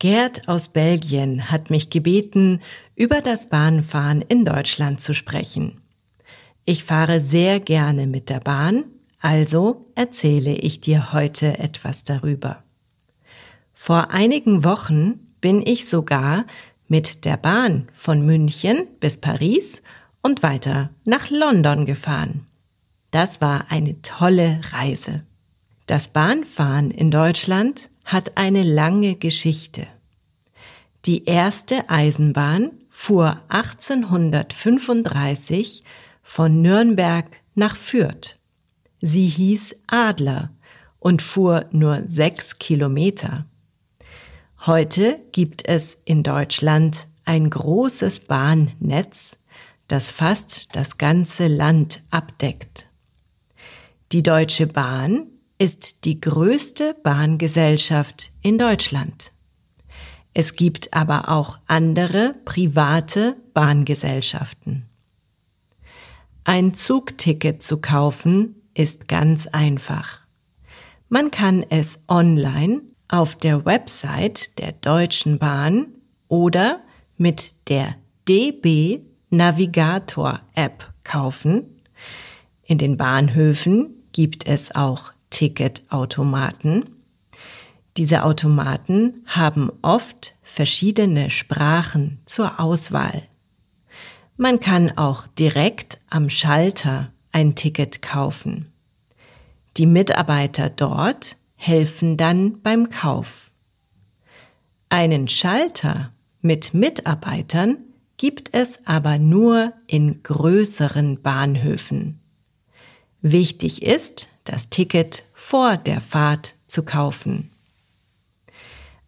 Gerd aus Belgien hat mich gebeten, über das Bahnfahren in Deutschland zu sprechen. Ich fahre sehr gerne mit der Bahn, also erzähle ich dir heute etwas darüber. Vor einigen Wochen bin ich sogar mit der Bahn von München bis Paris und weiter nach London gefahren. Das war eine tolle Reise. Das Bahnfahren in Deutschland hat eine lange Geschichte. Die erste Eisenbahn fuhr 1835 von Nürnberg nach Fürth. Sie hieß Adler und fuhr nur 6 Kilometer. Heute gibt es in Deutschland ein großes Bahnnetz, das fast das ganze Land abdeckt. Die Deutsche Bahn ist die größte Bahngesellschaft in Deutschland. Es gibt aber auch andere private Bahngesellschaften. Ein Zugticket zu kaufen ist ganz einfach. Man kann es online auf der Website der Deutschen Bahn oder mit der DB Navigator App kaufen. In den Bahnhöfen gibt es auch Ticketautomaten. Diese Automaten haben oft verschiedene Sprachen zur Auswahl. Man kann auch direkt am Schalter ein Ticket kaufen. Die Mitarbeiter dort helfen dann beim Kauf. Einen Schalter mit Mitarbeitern gibt es aber nur in größeren Bahnhöfen. Wichtig ist, das Ticket vor der Fahrt zu kaufen.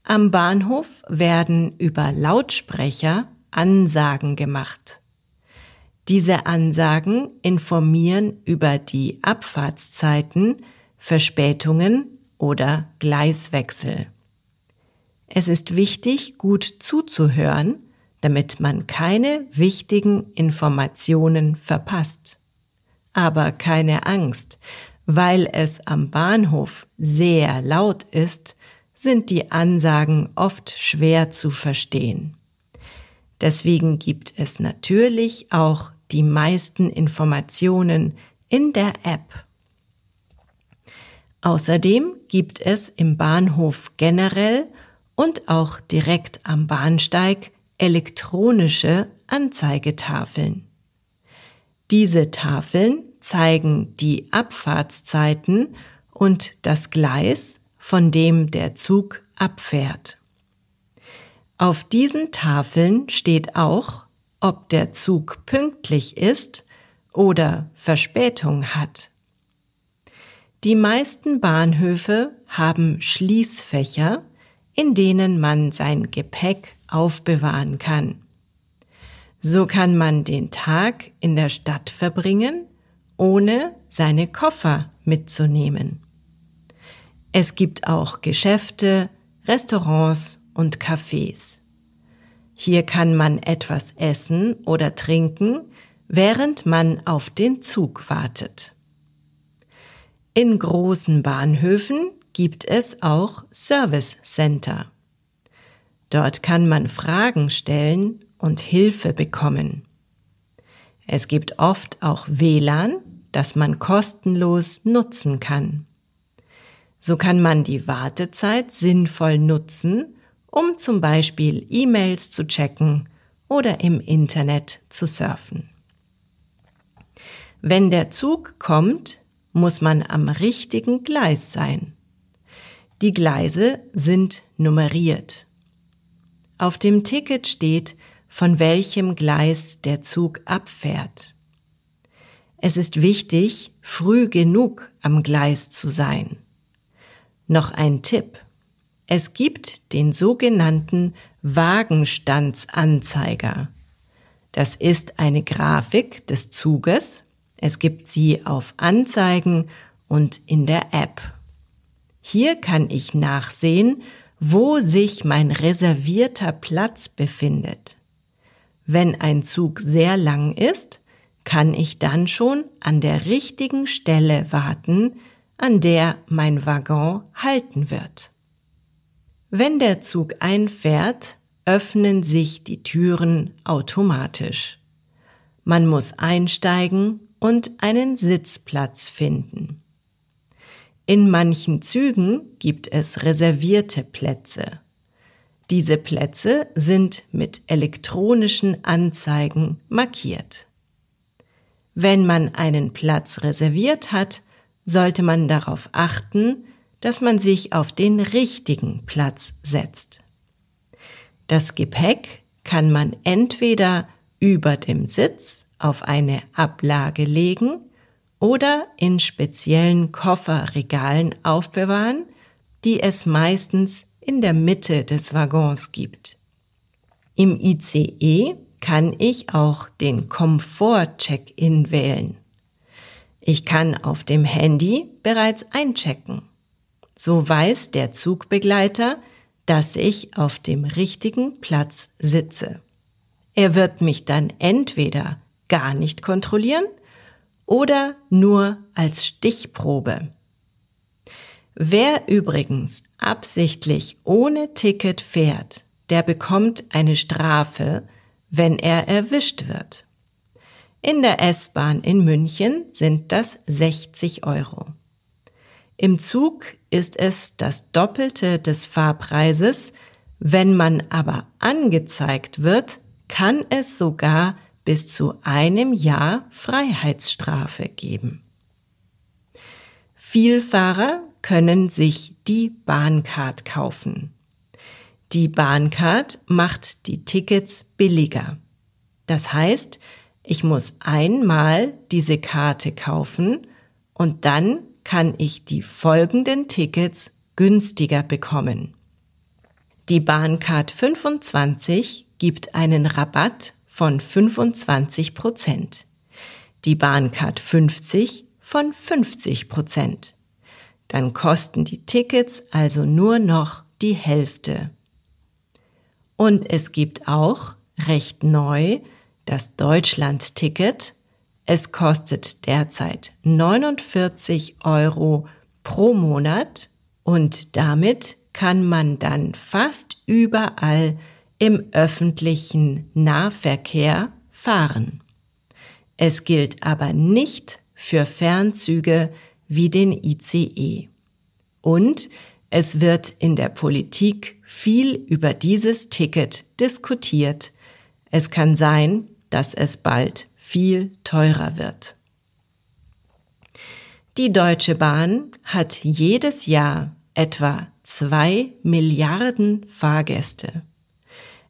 Am Bahnhof werden über Lautsprecher Ansagen gemacht. Diese Ansagen informieren über die Abfahrtszeiten, Verspätungen oder Gleiswechsel. Es ist wichtig, gut zuzuhören, damit man keine wichtigen Informationen verpasst. Aber keine Angst, weil es am Bahnhof sehr laut ist, sind die Ansagen oft schwer zu verstehen. Deswegen gibt es natürlich auch die meisten Informationen in der App. Außerdem gibt es im Bahnhof generell und auch direkt am Bahnsteig elektronische Anzeigetafeln. Diese Tafeln zeigen die Abfahrtszeiten und das Gleis, von dem der Zug abfährt. Auf diesen Tafeln steht auch, ob der Zug pünktlich ist oder Verspätung hat. Die meisten Bahnhöfe haben Schließfächer, in denen man sein Gepäck aufbewahren kann. So kann man den Tag in der Stadt verbringen, ohne seine Koffer mitzunehmen. Es gibt auch Geschäfte, Restaurants und Cafés. Hier kann man etwas essen oder trinken, während man auf den Zug wartet. In großen Bahnhöfen gibt es auch Service Center. Dort kann man Fragen stellen und Hilfe bekommen. Es gibt oft auch WLAN, das man kostenlos nutzen kann. So kann man die Wartezeit sinnvoll nutzen, um zum Beispiel E-Mails zu checken oder im Internet zu surfen. Wenn der Zug kommt, muss man am richtigen Gleis sein. Die Gleise sind nummeriert. Auf dem Ticket steht, von welchem Gleis der Zug abfährt. Es ist wichtig, früh genug am Gleis zu sein. Noch ein Tipp. Es gibt den sogenannten Wagenstandsanzeiger. Das ist eine Grafik des Zuges. Es gibt sie auf Anzeigen und in der App. Hier kann ich nachsehen, wo sich mein reservierter Platz befindet. Wenn ein Zug sehr lang ist, kann ich dann schon an der richtigen Stelle warten, an der mein Waggon halten wird. Wenn der Zug einfährt, öffnen sich die Türen automatisch. Man muss einsteigen und einen Sitzplatz finden. In manchen Zügen gibt es reservierte Plätze. Diese Plätze sind mit elektronischen Anzeigen markiert. Wenn man einen Platz reserviert hat, sollte man darauf achten, dass man sich auf den richtigen Platz setzt. Das Gepäck kann man entweder über dem Sitz auf eine Ablage legen oder in speziellen Kofferregalen aufbewahren, die es meistens in der Mitte des Waggons gibt. Im ICE kann ich auch den Komfort-Check-in wählen. Ich kann auf dem Handy bereits einchecken. So weiß der Zugbegleiter, dass ich auf dem richtigen Platz sitze. Er wird mich dann entweder gar nicht kontrollieren oder nur als Stichprobe. Wer übrigens absichtlich ohne Ticket fährt, der bekommt eine Strafe, wenn er erwischt wird. In der S-Bahn in München sind das 60 €. Im Zug ist es das Doppelte des Fahrpreises, wenn man aber angezeigt wird, kann es sogar bis zu 1 Jahr Freiheitsstrafe geben. Vielfahrer können sich die Bahncard kaufen. Die Bahncard macht die Tickets billiger. Das heißt, ich muss einmal diese Karte kaufen und dann kann ich die folgenden Tickets günstiger bekommen. Die Bahncard 25 gibt einen Rabatt von 25%, die Bahncard 50 von 50%. Dann kosten die Tickets also nur noch die Hälfte. Und es gibt auch, recht neu, das Deutschland-Ticket. Es kostet derzeit 49 € pro Monat und damit kann man dann fast überall im öffentlichen Nahverkehr fahren. Es gilt aber nicht für Fernzüge wie den ICE. Und es wird in der Politik viel über dieses Ticket diskutiert. Es kann sein, dass es bald viel teurer wird. Die Deutsche Bahn hat jedes Jahr etwa 2 Milliarden Fahrgäste.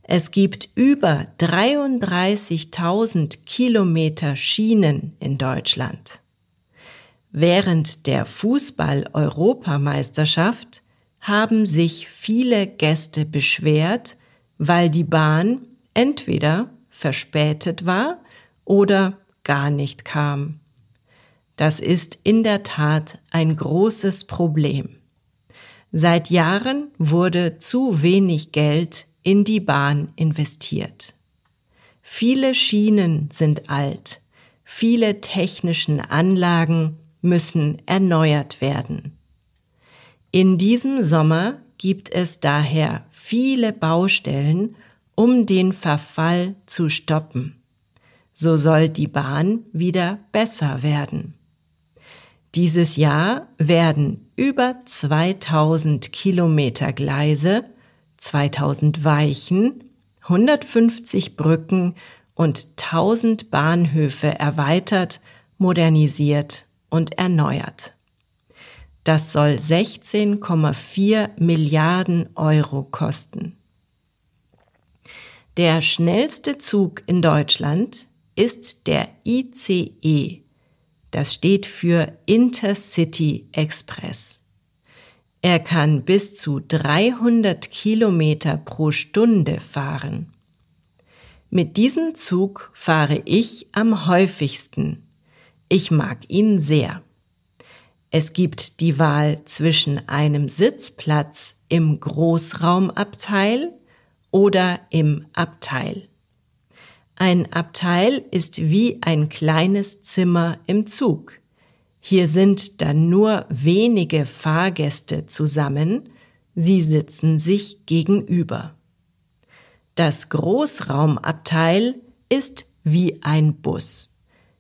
Es gibt über 33.000 Kilometer Schienen in Deutschland. Während der Fußball-Europameisterschaft haben sich viele Gäste beschwert, weil die Bahn entweder verspätet war oder gar nicht kam. Das ist in der Tat ein großes Problem. Seit Jahren wurde zu wenig Geld in die Bahn investiert. Viele Schienen sind alt, viele technischen Anlagen müssen erneuert werden. In diesem Sommer gibt es daher viele Baustellen, um den Verfall zu stoppen. So soll die Bahn wieder besser werden. Dieses Jahr werden über 2000 Kilometer Gleise, 2000 Weichen, 150 Brücken und 1000 Bahnhöfe erweitert, modernisiert und erneuert. Das soll 16,4 Milliarden € kosten. Der schnellste Zug in Deutschland ist der ICE. Das steht für Intercity Express. Er kann bis zu 300 Kilometer pro Stunde fahren. Mit diesem Zug fahre ich am häufigsten. Ich mag ihn sehr. Es gibt die Wahl zwischen einem Sitzplatz im Großraumabteil oder im Abteil. Ein Abteil ist wie ein kleines Zimmer im Zug. Hier sind dann nur wenige Fahrgäste zusammen, Sie sitzen sich gegenüber. Das Großraumabteil ist wie ein Bus.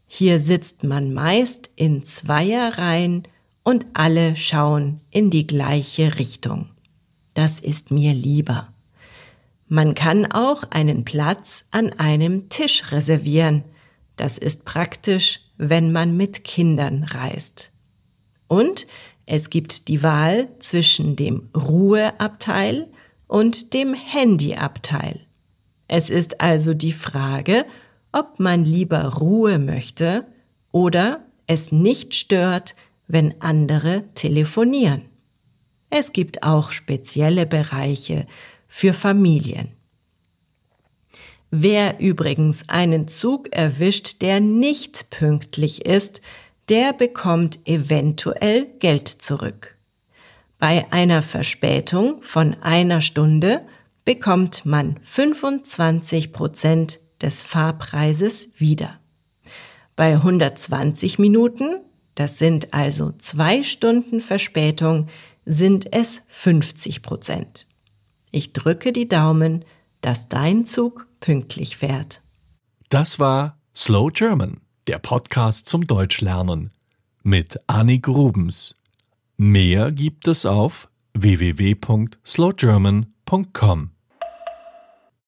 Hier sitzt man meist in Zweierreihen und alle schauen in die gleiche Richtung. Das ist mir lieber. Man kann auch einen Platz an einem Tisch reservieren. Das ist praktisch, wenn man mit Kindern reist. Und es gibt die Wahl zwischen dem Ruheabteil und dem Handyabteil. Es ist also die Frage, ob man lieber Ruhe möchte oder es nicht stört, wenn andere telefonieren. Es gibt auch spezielle Bereiche für Familien. Wer übrigens einen Zug erwischt, der nicht pünktlich ist, der bekommt eventuell Geld zurück. Bei einer Verspätung von 1 Stunde bekommt man 25% des Fahrpreises wieder. Bei 120 Minuten, das sind also 2 Stunden Verspätung, sind es 50%. Ich drücke die Daumen, dass dein Zug pünktlich fährt. Das war Slow German, der Podcast zum Deutschlernen mit Annik Rubens. Mehr gibt es auf www.slowgerman.com.